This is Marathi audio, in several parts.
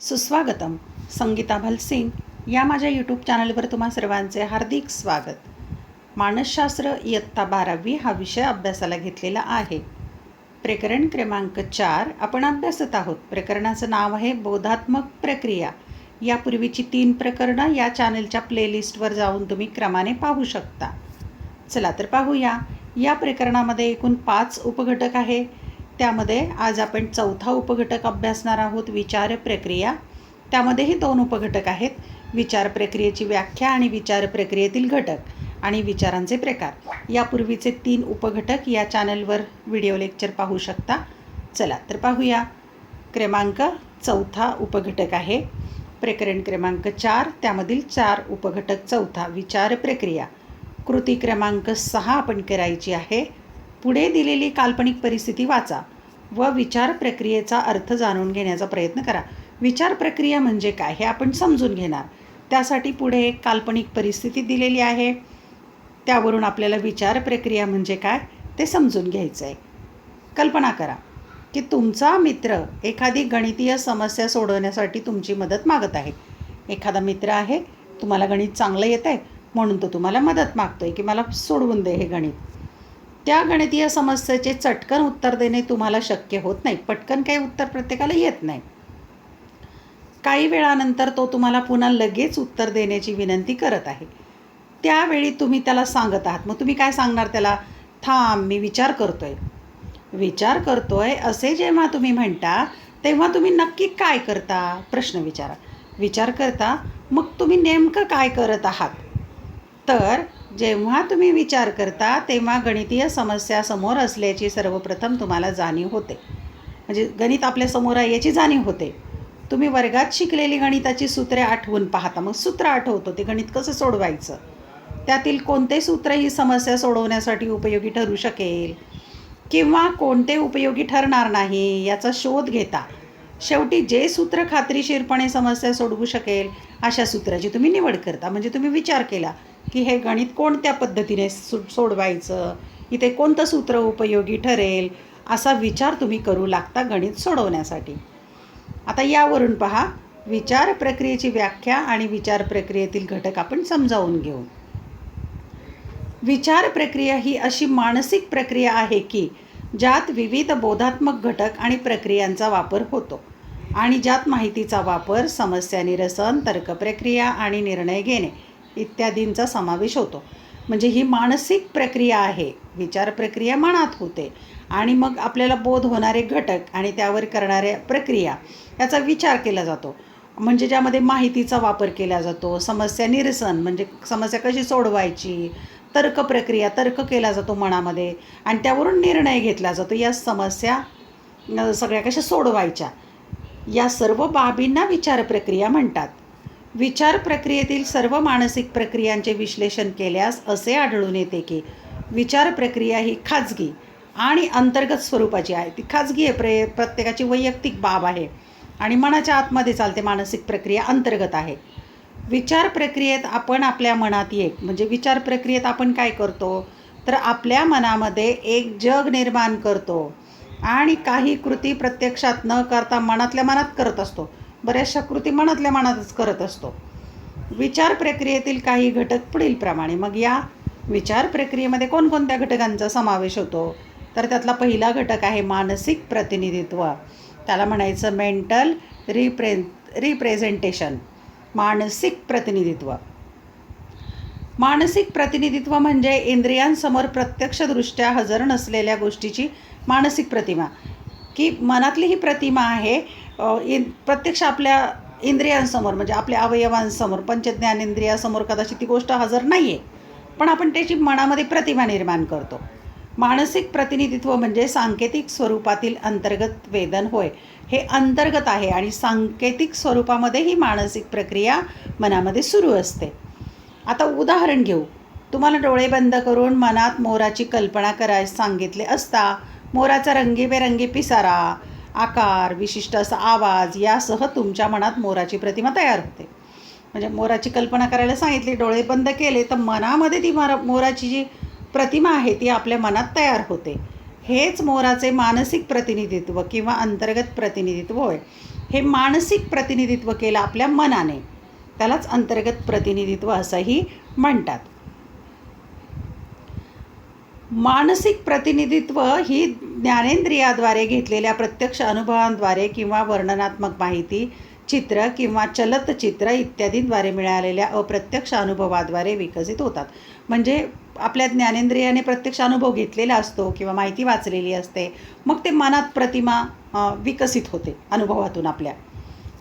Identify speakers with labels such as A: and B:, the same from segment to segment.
A: सुस्वागतम. संगीता भलसिंग या माझ्या यूट्यूब चॅनलवर तुम्हा सर्वांचे हार्दिक स्वागत. मानसशास्त्र इयत्ता 12वी हा विषय अभ्यासाला घेतलेला आहे. प्रकरण क्रमांक 4 आपण अभ्यासत आहोत. प्रकरणाचं नाव आहे बोधात्मक प्रक्रिया. यापूर्वीची 3 प्रकरणं या चॅनलच्या प्लेलिस्टवर जाऊन तुम्ही क्रमाने पाहू शकता. चला तर पाहूया. या प्रकरणामध्ये एकूण 5 उपघटक आहे. त्यामध्ये आज आपण 4था उपघटक अभ्यासणार आहोत, विचार प्रक्रिया. त्यामध्येही 2 उपघटक आहेत, विचार प्रक्रियेची व्याख्या आणि विचार प्रक्रियेतील घटक आणि विचारांचे प्रकार. यापूर्वीचे 3 उपघटक या चॅनलवर व्हिडिओ लेक्चर पाहू शकता. चला तर पाहूया. क्रमांक 4था उपघटक आहे प्रकरण क्रमांक 4. त्यामधील 4 उपघटक 4था विचार प्रक्रिया. कृती क्रमांक 6 आपण करायची आहे. पुढे दिलेली काल्पनिक परिस्थिती वाचा व विचार प्रक्रियेचा अर्थ जाणून घेण्याचा प्रयत्न करा. विचार प्रक्रिया म्हणजे काय हे आपण समजून घेणार. त्यासाठी पुढे एक काल्पनिक परिस्थिती दिलेली आहे. त्यावरून आपल्याला विचार प्रक्रिया म्हणजे काय ते समजून घ्यायचं आहे. कल्पना करा की तुमचा मित्र एखादी गणितीय समस्या सोडवण्यासाठी तुमची मदत मागत आहे. एखादा मित्र आहे, तुम्हाला गणित चांगलं येतं आहे म्हणून तो तुम्हाला मदत मागतो आहे की मला सोडवून दे हे गणित. त्या गणितीय समस्येचे चटकन उत्तर देणे तुम्हाला शक्य होत नाही. पटकन काही उत्तर प्रत्येकाला येत नाही. काही वेळानंतर तो तुम्हाला पुन्हा लगेच उत्तर देण्याची विनंती करत आहे. त्यावेळी तुम्ही त्याला सांगत आहात. मग तुम्ही काय सांगणार त्याला? थांब, मी विचार करतोय. विचार करतोय असे जेव्हा तुम्ही म्हणता तेव्हा तुम्ही नक्की काय करता? प्रश्न विचारा. विचार करता, मग तुम्ही नेमकं काय करत आहात? तर जेव्हा तुम्ही विचार करता तेव्हा गणितीय समस्या समोर असल्याची सर्वप्रथम तुम्हाला जाणीव होते. म्हणजे गणित आपल्यासमोर आहे याची जाणीव होते. तुम्ही वर्गात शिकलेली गणिताची सूत्रे आठवून पाहता. मग सूत्र आठवतो, ते गणित कसं सोडवायचं, त्यातील कोणते सूत्र ही समस्या सोडवण्यासाठी उपयोगी ठरू शकेल किंवा कोणते उपयोगी ठरणार नाही याचा शोध घेता. शेवटी जे सूत्र खात्रीशीरपणे समस्या सोडवू शकेल अशा सूत्राची तुम्ही निवड करता. म्हणजे तुम्ही विचार केला की हे गणित कोणत्या पद्धतीने सोडवायचं, इथे कोणतं सूत्र उपयोगी ठरेल, असा विचार तुम्ही करू लागता गणित सोडवण्यासाठी. आता यावरून पहा, विचार प्रक्रियेची व्याख्या आणि विचार प्रक्रियेतील घटक आपण समजावून घेऊ. विचार प्रक्रिया ही अशी मानसिक प्रक्रिया आहे की ज्यात विविध बोधात्मक घटक आणि प्रक्रियांचा वापर होतो आणि ज्यात माहितीचा वापर, समस्या निरसन, तर्क प्रक्रिया आणि निर्णय घेणे इत्यादींचा समावेश होतो. म्हणजे ही मानसिक प्रक्रिया आहे. विचार प्रक्रिया मनात होते आणि मग आपल्याला बोध होणारे घटक आणि त्यावर करणाऱ्या प्रक्रिया याचा विचार केला जातो. म्हणजे ज्यामध्ये माहितीचा वापर केला जातो, समस्या निरसन म्हणजे समस्या कशी सोडवायची, तर्क प्रक्रिया, तर्क केला जातो मनामध्ये आणि त्यावरून निर्णय घेतला जातो, या समस्या सगळ्या कशा सोडवायच्या, या सर्व बाबींना विचार प्रक्रिया म्हणतात. विचार प्रक्रियेतील सर्व मानसिक प्रक्रियांचे विश्लेषण केल्यास असे आढळून येते की विचार प्रक्रिया ही खाजगी आणि अंतर्गत स्वरूपाची आहे. ती खाजगी आहे, प्रत्येकाची वैयक्तिक बाब आहे आणि मनाच्या आतमध्ये चालते. मानसिक प्रक्रिया अंतर्गत आहे. विचार प्रक्रियेत आपण आपल्या मनात म्हणजे विचार प्रक्रियेत आपण काय करतो तर आपल्या मनामध्ये एक जग निर्माण करतो आणि काही कृती प्रत्यक्षात न करता मनातल्या मनात करत असतो. बऱ्याचशा कृती मनातल्या मनातच करत असतो. विचार प्रक्रियेतील काही घटक पुढील प्रमाणे. मग या विचार प्रक्रियेमध्ये कोणकोणत्या घटकांचा समावेश होतो तर त्यातला पहिला घटक आहे मानसिक प्रतिनिधित्व. त्याला म्हणायचं मेंटल रिप्रेझेंटेशन. मानसिक प्रतिनिधित्व. मानसिक प्रतिनिधित्व म्हणजे इंद्रियांसमोर प्रत्यक्षदृष्ट्या हजर नसलेल्या गोष्टीची मानसिक प्रतिमा, की मनातली ही प्रतिमा आहे प्रत्यक्ष आपल्या इंद्रियांसमोर म्हणजे आपल्या अवयवांसमोर, पंचज्ञानेंद्रियासमोर कदाचित ती गोष्ट हजर नाही आहे, पण आपण त्याची मनामध्ये प्रतिमा निर्माण करतो. मानसिक प्रतिनिधित्व म्हणजे सांकेतिक स्वरूपातील अंतर्गत वेदन होय. हे अंतर्गत आहे आणि सांकेतिक स्वरूपामध्ये ही मानसिक प्रक्रिया मनामध्ये सुरू असते. आता उदाहरण घेऊ. तुम्हाला डोळे बंद करून मनात मोराची कल्पना करायला सांगितले असता मोराचा रंगीबेरंगी पिसारा, आकार, विशिष्ट असा आवाज यासह तुमच्या मनात मोराची प्रतिमा तयार होते. म्हणजे मोराची कल्पना करायला सांगितली, डोळे बंद केले तर मनामध्ये ती मोराची जी प्रतिमा आहे ती आपल्या मनात तयार होते. हेच मोराचे मानसिक प्रतिनिधित्व किंवा अंतर्गत प्रतिनिधित्व होय. हे मानसिक प्रतिनिधित्व केलं आपल्या मनाने, त्यालाच अंतर्गत प्रतिनिधित्व असंही म्हणतात. मानसिक प्रतिनिधित्व ही ज्ञानेंद्रियाद्वारे घेतलेल्या प्रत्यक्ष अनुभवांद्वारे किंवा वर्णनात्मक माहिती, चित्र किंवा चलतचित्र इत्यादींद्वारे मिळालेल्या अप्रत्यक्ष अनुभवाद्वारे विकसित होतात. म्हणजे आपल्या ज्ञानेंद्रियाने प्रत्यक्ष अनुभव घेतलेला असतो किंवा माहिती वाचलेली असते, मग ते मनात प्रतिमा विकसित होते अनुभवातून आपल्या.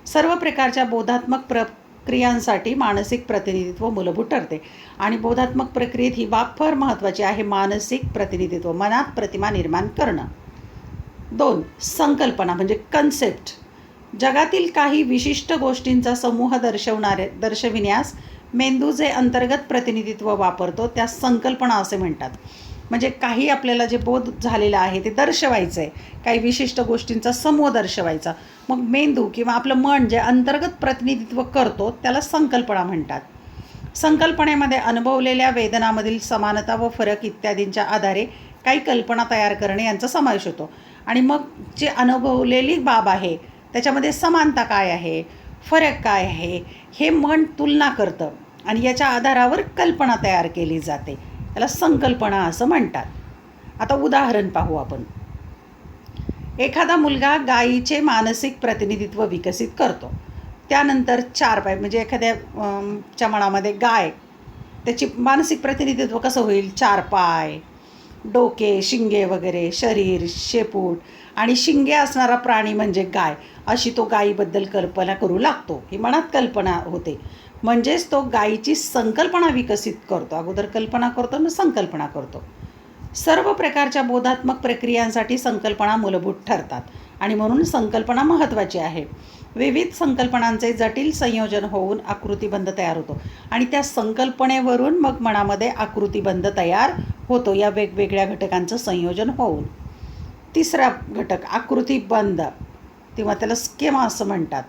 A: सर्व प्रकारच्या बोधात्मक प्रक्रियांसाठी मानसिक प्रतिनिधित्व मूलभूत ठरते आणि बोधात्मक प्रक्रियेत ही बाब फार महत्त्वाची आहे, मानसिक प्रतिनिधित्व, मनात प्रतिमा निर्माण करणं. 2. संकल्पना म्हणजे कन्सेप्ट. जगातील काही विशिष्ट गोष्टींचा समूह दर्शविण्यास मेंदू जे अंतर्गत प्रतिनिधित्व वापरतो त्यास संकल्पना असे म्हणतात. म्हणजे काही आपल्याला जे बोध झालेलं आहे ते दर्शवायचं आहे, काही विशिष्ट गोष्टींचा समूह दर्शवायचा, मग मेंदू किंवा आपलं मन जे अंतर्गत प्रतिनिधित्व करतो त्याला संकल्पना म्हणतात. संकल्पनेमध्ये अनुभवलेल्या वेदनामधील समानता व फरक इत्यादींच्या आधारे काही कल्पना तयार करणे यांचा समावेश होतो. आणि मग जे अनुभवलेली बाब आहे त्याच्यामध्ये समानता काय आहे, फरक काय आहे, हे मन तुलना करतं आणि याच्या आधारावर कल्पना तयार केली जाते, त्याला संकल्पना असं म्हणतात. आता उदाहरण पाहू आपण. एखादा मुलगा गायीचे मानसिक प्रतिनिधित्व विकसित करतो. त्यानंतर 4 पाय म्हणजे एखाद्याच्या मनामध्ये गाय, त्याची मानसिक प्रतिनिधित्व कसं होईल? 4 पाय, डोके, शिंगे वगैरे, शरीर, शेपूट आणि शिंगे असणारा प्राणी म्हणजे गाय, अशी तो गायीबद्दल कल्पना करू लागतो. ही मनात कल्पना होते, म्हणजेच तो गायीची संकल्पना विकसित करतो. अगोदर कल्पना करतो मग संकल्पना करतो. सर्व प्रकारच्या बोधात्मक प्रक्रियांसाठी संकल्पना मूलभूत ठरतात आणि म्हणून संकल्पना महत्त्वाची आहे. विविध संकल्पनांचे जटिल संयोजन होऊन आकृतिबंध तयार होतो आणि त्या संकल्पनेवरून मग मनामध्ये आकृतिबंध तयार होतो, या वेगवेगळ्या घटकांचं संयोजन होऊन. 3रा घटक आकृतिबंध किंवा त्याला स्केमा असं म्हणतात.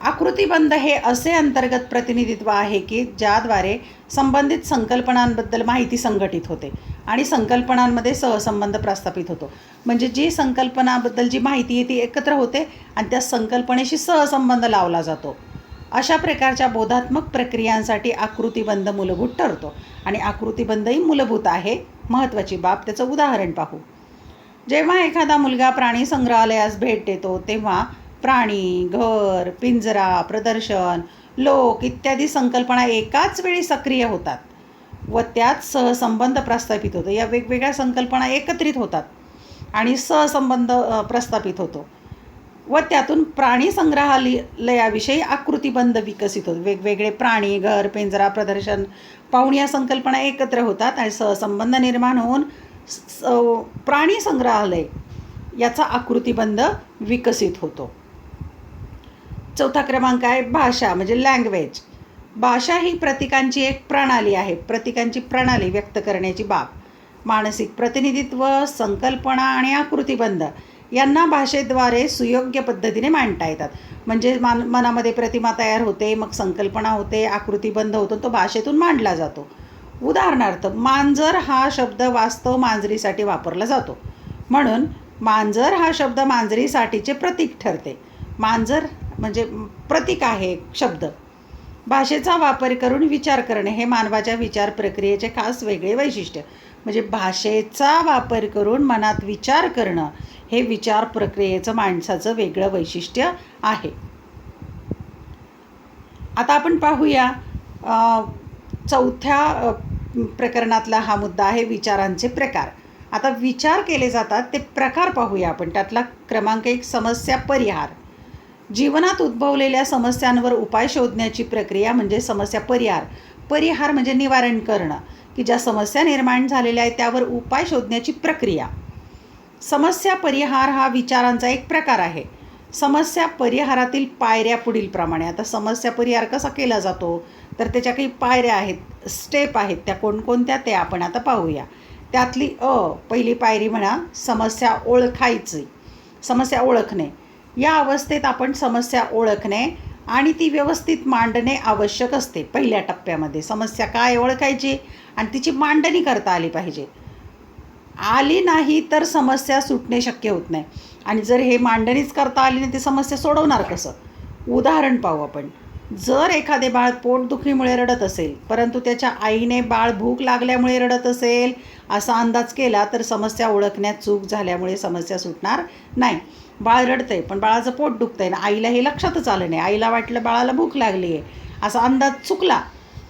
A: आकृतिबंध हे असे अंतर्गत प्रतिनिधित्व आहे की ज्याद्वारे संबंधित संकल्पनांबद्दल माहिती संघटित होते आणि संकल्पनांमध्ये सहसंबंध प्रस्थापित होतो. म्हणजे जी संकल्पनाबद्दल जी माहिती आहे ती एकत्र होते आणि त्या संकल्पनेशी सहसंबंध लावला जातो. अशा प्रकारच्या बोधात्मक प्रक्रियांसाठी आकृतिबंध मूलभूत ठरतो आणि आकृतिबंधही मूलभूत आहे. महत्त्वाची बाब, त्याचं उदाहरण पाहू. जेव्हा एखादा मुलगा प्राणी संग्रहालयास भेट देतो तेव्हा प्राणी, घर, पिंजरा, प्रदर्शन, लोक इत्यादी संकल्पना एकाच वेळी सक्रिय होतात व त्यात सहसंबंध प्रस्थापित होतो. या वेगवेगळ्या संकल्पना एकत्रित होतात आणि सहसंबंध प्रस्थापित होतो व त्यातून प्राणी संग्रहालयाविषयी आकृतिबंध विकसित होतो. वेगवेगळे प्राणी, घर, पिंजरा, प्रदर्शन पाहून या संकल्पना एकत्र होतात आणि सहसंबंध निर्माण होऊन प्राणी संग्रहालय याचा आकृतिबंध विकसित होतो. 4था क्रमांक आहे भाषा म्हणजे लँग्वेज. भाषा ही प्रतीकांची एक प्रणाली आहे, प्रतीकांची प्रणाली व्यक्त करण्याची बाब. मानसिक प्रतिनिधित्व, संकल्पना आणि आकृतिबंध यांना भाषेद्वारे सुयोग्य पद्धतीने मांडता येतात. म्हणजे मनामध्ये प्रतिमा तयार होते, मग संकल्पना होते, आकृतिबंध होतो, तो भाषेतून मांडला जातो. उदाहरणार्थ मांजर हा शब्द वास्तव मांजरीसाठी वापरला जातो, म्हणून मांजर हा शब्द मांजरीसाठीचे प्रतीक ठरते. मांजर म्हणजे प्रतीक आहे शब्द. भाषेचा वापर करून विचार करणे हे मानवाच्या विचार प्रक्रियेचे खास वेगळे वैशिष्ट्य. म्हणजे भाषेचा वापर करून मनात विचार करणं हे विचार प्रक्रियेचं माणसाचं वेगळं वैशिष्ट्य आहे. आता आपण पाहूया 4थ्या प्रकरणातला हा मुद्दा आहे विचारांचे प्रकार. आता विचार केले जातात ते प्रकार पाहूया आपण. त्यातला क्रमांक 1 समस्या परिहार. जीवनात उद्भवलेल्या समस्यांवर उपाय शोधण्याची प्रक्रिया म्हणजे समस्या परिहार. परिहार म्हणजे निवारण करणं, की ज्या समस्या निर्माण झालेल्या आहेत त्यावर उपाय शोधण्याची प्रक्रिया. समस्या परिहार हा विचारांचा एक प्रकार आहे. समस्या परिहारातील पायऱ्या पुढीलप्रमाणे. आता समस्या परिहार कसा केला जातो तर त्याच्या काही पायऱ्या आहेत, स्टेप आहेत, त्या कोणकोणत्या ते आपण आता पाहूया. त्यातली पहिली पायरी म्हणा समस्या ओळखायची, समस्या ओळखणे. या अवस्थेत आपण समस्या ओळखणे आणि ती व्यवस्थित मांडणे आवश्यक असते. पहिल्या टप्प्यामध्ये समस्या काय ओळखायची आणि तिची मांडणी करता आली पाहिजे. आली नाही तर समस्या सुटणे शक्य होत नाही. आणि जर हे मांडणीच करता आली नाही, ती समस्या सोडवणार कसं? उदाहरण पाहू आपण. जर एखादे बाळ पोटदुखीमुळे रडत असेल, परंतु त्याच्या आईने बाळ भूक लागल्यामुळे रडत असेल असा अंदाज केला, तर समस्या ओळखण्यात चूक झाल्यामुळे समस्या सुटणार नाही. बाळ रडतंय पण बाळाचं पोट दुखतंय ना, आईला हे लक्षातच आलं नाही, आईला वाटलं बाळाला भूक लागली आहे, असा अंदाज चुकला,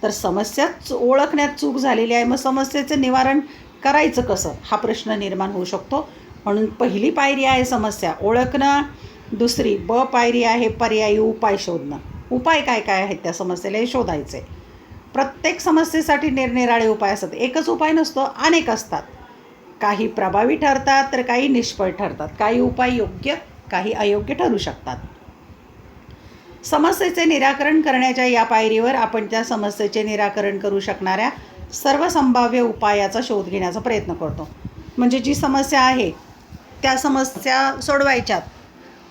A: तर समस्या ओळखण्यात चूक झालेली आहे. मग समस्येचं निवारण करायचं कसं, हा प्रश्न निर्माण होऊ शकतो. म्हणून पहिली पायरी आहे समस्या ओळखणं, दुसरी पायरी आहे पर्यायी उपाय शोधणं. उपाय काय काय आहेत त्या समस्येला हे शोधायचे. प्रत्येक समस्येसाठी निरनिराळे उपाय असतात, एकच उपाय नसतो, अनेक असतात. काही प्रभावी ठरतात तर काही निष्फळ ठरतात. काही उपाय योग्य, काही अयोग्य ठरू शकतात. समस्येचे निराकरण करण्याच्या या पायरीवर आपण त्या समस्येचे निराकरण करू शकणाऱ्या सर्व संभाव्य उपायाचा शोध घेण्याचा प्रयत्न करतो. म्हणजे जी समस्या आहे त्या समस्या सोडवायच्यात,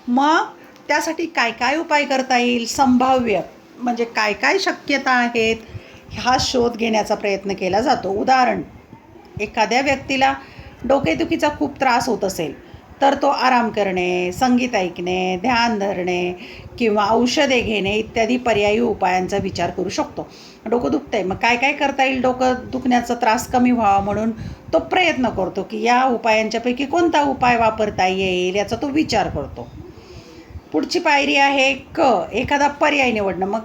A: मग त्यासाठी काय काय उपाय करता येईल, संभाव्य म्हणजे काय काय शक्यता आहेत, हा शोध घेण्याचा प्रयत्न केला जातो. उदाहरण, एखाद्या व्यक्तीला डोकेदुखीचा खूप त्रास होत असेल तर तो आराम करणे, संगीत ऐकणे, ध्यान धरणे किंवा औषधे घेणे इत्यादी पर्यायी उपायांचा विचार करू शकतो. डोकं दुखतं आहे, मग काय काय करता येईल डोकं दुखण्याचा त्रास कमी व्हावा, म्हणून तो प्रयत्न करतो की या उपायांच्यापैकी कोणता उपाय वापरता येईल याचा तो विचार करतो. पुढची पायरी आहे एखादा पर्याय निवडणं. मग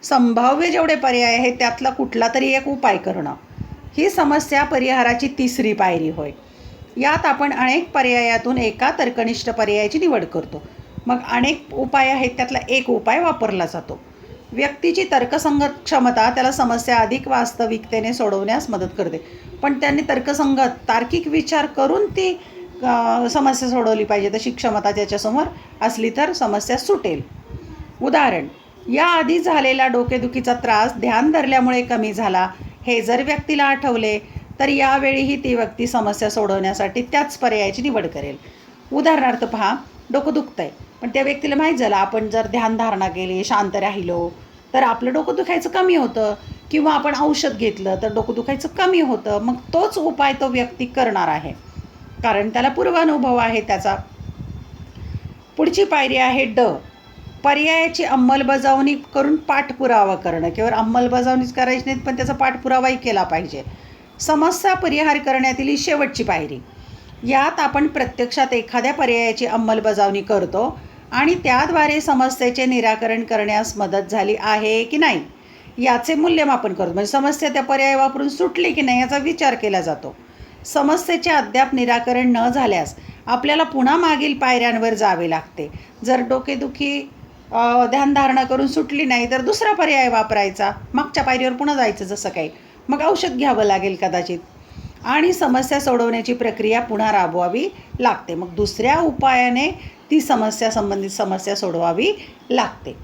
A: संभाव्य जेवढे पर्याय आहेत त्यातला कुठला तरी एक उपाय करणं, ही समस्या परिहाराची तिसरी पायरी होय. यात आपण अनेक पर्यायातून एका तर्कनिष्ठ पर्यायाची निवड करतो. मग अनेक उपाय आहेत त्यातला एक उपाय वापरला जातो. व्यक्तीची तर्कसंगत क्षमता त्याला समस्या अधिक वास्तविकतेने सोडवण्यास मदत करते. पण त्यांनी तर्कसंगत तार्किक विचार करून ती समस्या सोडवली पाहिजे, तशी क्षमता त्याच्यासमोर असली तर समस्या सुटेल. उदाहरण, याआधी झालेला डोकेदुखीचा त्रास ध्यान धरल्यामुळे कमी झाला, हे जर व्यक्तीला आठवले तर यावेळीही ती व्यक्ती समस्या सोडवण्यासाठी त्याच पर्यायाची निवड करेल. उदाहरणार्थ पहा, डोकं दुखतं आहे पण त्या व्यक्तीला माहीत झालं आपण जर ध्यानधारणा केली, शांत राहिलो तर आपलं डोकं दुखायचं कमी होतं, किंवा आपण औषध घेतलं तर डोकं दुखायचं कमी होतं. मग तोच उपाय तो व्यक्ती करणार आहे, कारण त्याला पूर्वानुभव आहे त्याचा. पुढची पायरी आहे पर्यायाची अंमलबजावणी करून पाठपुरावा करणं. केवळ अंमलबजावणीच करायची नाही, पण त्याचा पाठपुरावाही केला पाहिजे. समस्या परिहार करण्यातील ही शेवटची पायरी. यात आपण प्रत्यक्षात एखाद्या पर्यायाची अंमलबजावणी करतो आणि त्याद्वारे समस्येचे निराकरण करण्यास मदत झाली आहे की नाही याचे मूल्यमापन करतो. म्हणजे समस्या त्या पर्याय वापरून सुटली की नाही याचा विचार केला जातो. समस्येचे अद्याप निराकरण न झाल्यास आपल्याला पुन्हा मागील पायऱ्यांवर जावे लागते. जर डोकेदुखी ध्यानधारणा करून सुटली नाही तर दुसरा पर्याय वापरायचा, मागच्या पायरीवर पुन्हा जायचं जसं काही, मग औषध घ्यावं लागेल कदाचित, आणि समस्या सोडवण्याची प्रक्रिया पुन्हा राबवावी लागते. मग दुसऱ्या उपायाने ती संबंधित समस्या सोडवावी लागते.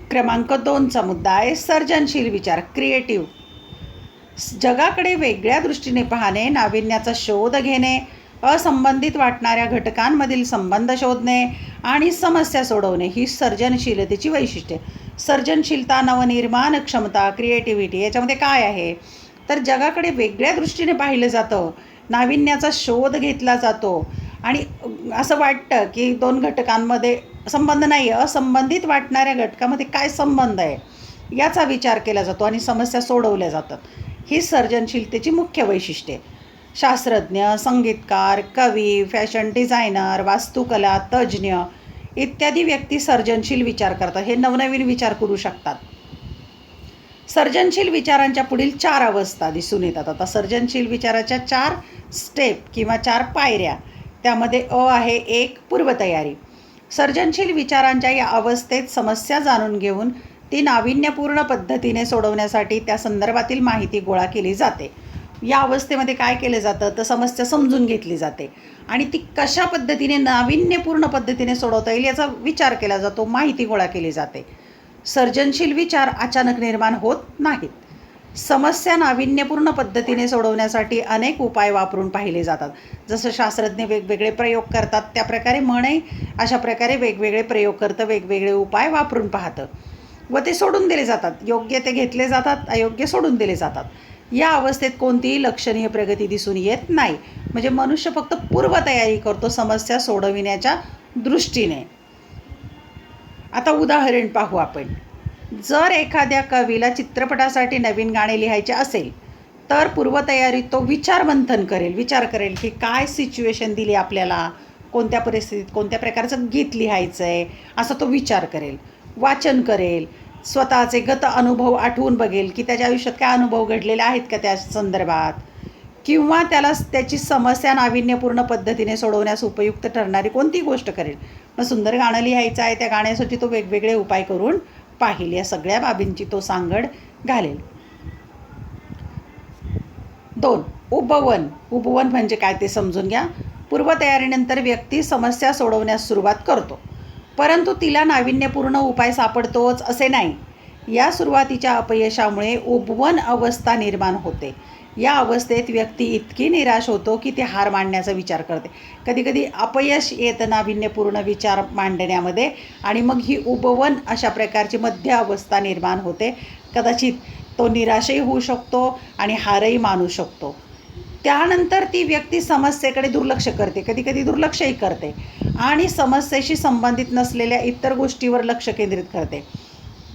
A: क्रमांक 2चा मुद्दा आहे सर्जनशील विचार, क्रिएटिव्ह. जगाकडे वेगळ्या दृष्टीने पाहणे, नाविन्याचा शोध घेणे, असंबंधित वाटणाऱ्या घटकांमधील संबंध शोधणे आणि समस्या सोडवणे ही सर्जनशीलतेची वैशिष्ट्ये. सर्जनशीलता, नवनिर्माण क्षमता, क्रिएटिव्हिटी याच्यामध्ये काय आहे तर जगाकडे वेगळ्या दृष्टीने पाहिलं जातं, नाविन्याचा शोध घेतला जातो आणि असं वाटतं की दोन घटकांमध्ये संबंध नाही आहे, असंबंधित वाटणाऱ्या घटकामध्ये काय संबंध आहे याचा विचार केला जातो आणि समस्या सोडवल्या जातात. ही सर्जनशीलतेची मुख्य वैशिष्ट्ये. शास्त्रज्ञ, संगीतकार, कवी, फॅशन डिझायनर, वास्तुकला तज्ज्ञ इत्यादी व्यक्ती सर्जनशील विचार करतात, हे नवनवीन विचार करू शकतात. सर्जनशील विचारांच्या पुढील 4 अवस्था दिसून येतात. आता सर्जनशील विचाराच्या 4 स्टेप किंवा 4 पायऱ्या. त्यामध्ये आहे 1 पूर्वतयारी. सर्जनशील विचारांच्या या अवस्थेत समस्या जाणून घेऊन ती नाविन्यपूर्ण पद्धतीने सोडवण्यासाठी त्या संदर्भातील माहिती गोळा केली जाते. या अवस्थेमध्ये काय केलं जातं तर समस्या समजून घेतली जाते आणि ती कशा पद्धतीने नाविन्यपूर्ण पद्धतीने सोडवता येईल याचा विचार केला जातो, माहिती गोळा केली जाते. सर्जनशील विचार अचानक निर्माण होत नाहीत. समस्या नाविन्यपूर्ण पद्धतीने सोडवण्यासाठी अनेक उपाय वापरून पाहिले जातात. जसं शास्त्रज्ञ वेगवेगळे प्रयोग करतात त्याप्रकारे मनही अशा प्रकारे वेगवेगळे प्रयोग करतं, वेगवेगळे उपाय वापरून पाहतं व ते सोडून दिले जातात. योग्य ते घेतले जातात, अयोग्य सोडून दिले जातात. या अवस्थेत कोणतीही लक्षणीय प्रगती दिसून येत नाही. म्हणजे मनुष्य फक्त पूर्वतयारी करतो समस्या सोडविण्याच्या दृष्टीने. आता उदाहरण पाहू आपण. जर एखाद्या कवीला चित्रपटासाठी नवीन गाणे लिहायचे असेल तर पूर्वतयारीत तो विचार करेल की काय सिच्युएशन दिली आपल्याला, कोणत्या परिस्थितीत कोणत्या प्रकारचं गीत लिहायचं आहे, असा तो विचार करेल. वाचन करेल, स्वतःचे गत अनुभव आठवून बघेल की त्याच्या आयुष्यात काय अनुभव घडलेले आहेत का त्या संदर्भात, किंवा त्याला त्याची समस्या नाविन्यपूर्ण पद्धतीने सोडवण्यास उपयुक्त ठरणारी कोणतीही गोष्ट करेल. मग सुंदर गाणं लिहायचं आहे, त्या गाण्यासाठी तो वेगवेगळे उपाय करून पाहिल. या सगळ्या बाबींची तो सांगड घालेल. 2. उपवन. उपवन म्हणजे काय ते समजून घ्या. पूर्वतयारीनंतर व्यक्ती समस्या सोडवण्यास सुरुवात करतो, परंतु तिला नाविन्यपूर्ण उपाय सापडतोच असे नाही. या सुरुवातीच्या अपयशामुळे उपवन अवस्था निर्माण होते. या अवस्थेत व्यक्ती इतकी निराश होतो की ती हार मांडण्याचा विचार करते. कधीकधी अपयश येतं नाविन्यपूर्ण विचार मांडण्यामध्ये, आणि मग ही उपवन अशा प्रकारची मध्य अवस्था निर्माण होते. कदाचित तो निराशही होऊ शकतो आणि हारही मानू शकतो. त्यानंतर ती व्यक्ती समस्येकडे दुर्लक्ष करते, कधीकधी दुर्लक्षही करते, आणि समस्येशी संबंधित नसलेल्या इतर गोष्टीवर लक्ष केंद्रित करते.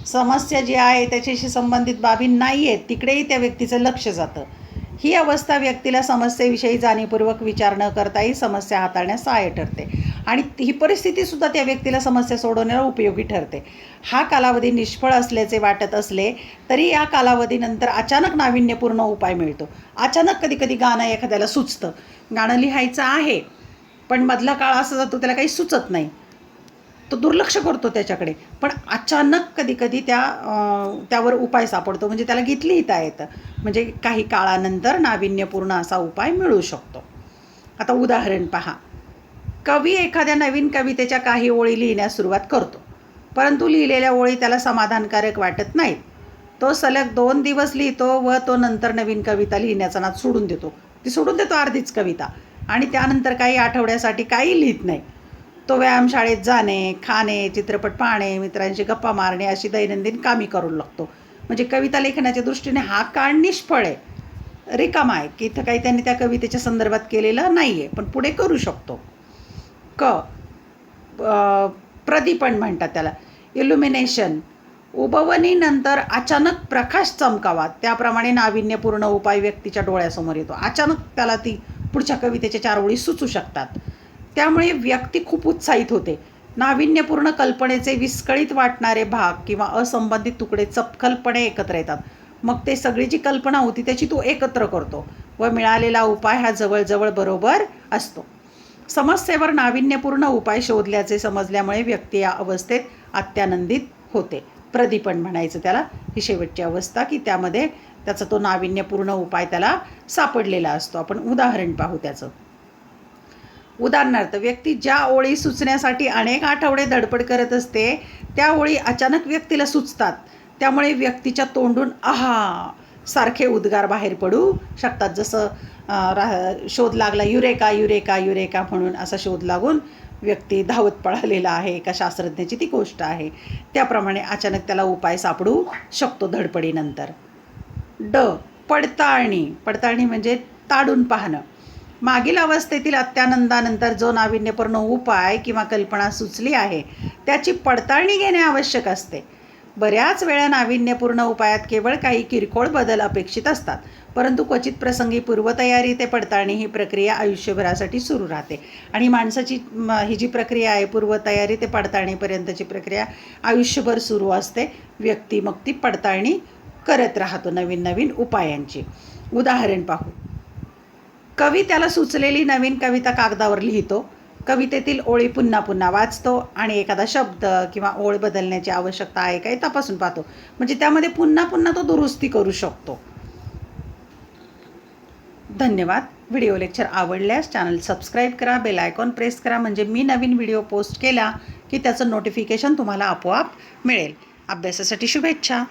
A: समस्या जी आहे त्याच्याशी संबंधित बाबी नाही आहेत तिकडेही त्या व्यक्तीचं लक्ष जातं. ही अवस्था व्यक्तीला समस्येविषयी जाणीवपूर्वक विचार न करताही समस्या हाताळण्यास सहाय्य ठरते, आणि ही परिस्थितीसुद्धा त्या व्यक्तीला समस्या सोडवण्याला उपयोगी ठरते. हा कालावधी निष्फळ असल्याचे वाटत असले तरी या कालावधीनंतर अचानक नाविन्यपूर्ण उपाय मिळतो. अचानक कधीकधी गाणं एखाद्याला सुचतं, गाणं लिहायचं आहे पण मधला काळ असा जातो त्याला काही सुचत नाही, तो दुर्लक्ष करतो त्याच्याकडे, पण अचानक कधीकधी त्यावर उपाय सापडतो, म्हणजे त्याला गीत लिहिता येतं. म्हणजे काही काळानंतर नाविन्यपूर्ण असा उपाय मिळू शकतो. आता उदाहरण पहा. कवी एखाद्या नवीन कवितेच्या काही ओळी लिहिण्यास सुरुवात करतो, परंतु लिहिलेल्या ओळी त्याला समाधानकारक वाटत नाहीत. तो सलग 2 दिवस लिहितो व तो नंतर नवीन कविता लिहिण्याचा नाद सोडून देतो अर्धीच कविता, आणि त्यानंतर काही आठवड्यासाठी काही लिहित नाही. तो व्यायामशाळेत जाणे, खाणे, चित्रपट पाहणे, मित्रांशी गप्पा मारणे अशी दैनंदिन कामी करू लागतो. म्हणजे कविता लेखनाच्या दृष्टीने हा काळ निष्फळ आहे, रिकामा आहे, की इथं काही त्यांनी त्या कवितेच्या संदर्भात केलेलं नाही आहे, पण पुढे करू शकतो. प्रदीपन म्हणतात त्याला, इल्युमिनेशन. उबवणीनंतर अचानक प्रकाश चमकावा, त्याप्रमाणे नाविन्यपूर्ण उपाय व्यक्तीच्या डोळ्यासमोर येतो. अचानक त्याला ती पुढच्या कवितेच्या 4 ओळी सुचू शकतात. त्यामुळे व्यक्ती खूप उत्साहित होते. नाविन्यपूर्ण कल्पनेचे विस्कळीत वाटणारे भाग किंवा असंबंधित तुकडे चपखलपणे एकत्र येतात. मग ते सगळी जी कल्पना होती त्याची तो एकत्र करतो व मिळालेला उपाय हा जवळजवळ बरोबर असतो. समस्येवर नाविन्यपूर्ण उपाय शोधल्याचे समजल्यामुळे व्यक्ती या अवस्थेत अत्यानंदित होते. प्रदीपन म्हणायचं त्याला. ही शेवटची अवस्था की त्यामध्ये त्याचा तो नाविन्यपूर्ण उपाय त्याला सापडलेला असतो. आपण उदाहरण पाहू त्याचं. उदाहरणार्थ, व्यक्ती ज्या ओळी सुचण्यासाठी अनेक आठवडे धडपड करत असते त्या ओळी अचानक व्यक्तीला सुचतात. त्यामुळे व्यक्तीच्या तोंडून आहा सारखे उद्गार बाहेर पडू शकतात. जसं शोध लागला, युरेका युरेका युरेका म्हणून असा शोध लागून व्यक्ती धावत पळालेला आहे, एका शास्त्रज्ञाची ती गोष्ट आहे. त्याप्रमाणे अचानक त्याला उपाय सापडू शकतो धडपडीनंतर. पडताळणी. पडताळणी म्हणजे ताडून पाहणं. मागील अवस्थेतील अत्यानंदानंतर जो नाविन्यपूर्ण उपाय किंवा कल्पना सुचली आहे त्याची पडताळणी घेणे आवश्यक असते. बऱ्याच वेळा नाविन्यपूर्ण उपायात केवळ काही किरकोळ बदल अपेक्षित असतात, परंतु क्वचित प्रसंगी पूर्वतयारी ते पडताळणी ही प्रक्रिया आयुष्यभरासाठी सुरू राहते. आणि माणसाची ही जी प्रक्रिया आहे पूर्वतयारी ते पडताळणीपर्यंतची प्रक्रिया आयुष्यभर सुरू असते. व्यक्ती मग ती पडताळणी करत राहतो नवीन नवीन उपायांची. उदाहरण पाहू. कवी त्याला सुचलेली नवीन कविता कागदावर लिहितो, कवितेतील ओळी पुन्हा पुन्हा वाचतो आणि एखादा शब्द किंवा ओळ बदलण्याची आवश्यकता आहे का हे तपासून पाहतो. म्हणजे त्यामध्ये पुन्हा पुन्हा तो दुरुस्ती करू शकतो. धन्यवाद. व्हिडिओ लेक्चर आवडल्यास चॅनल सबस्क्राईब करा, बेल आयकॉन प्रेस करा, म्हणजे मी नवीन व्हिडिओ पोस्ट केला की त्याचं नोटिफिकेशन तुम्हाला आपोआप मिळेल. अभ्यासासाठी शुभेच्छा.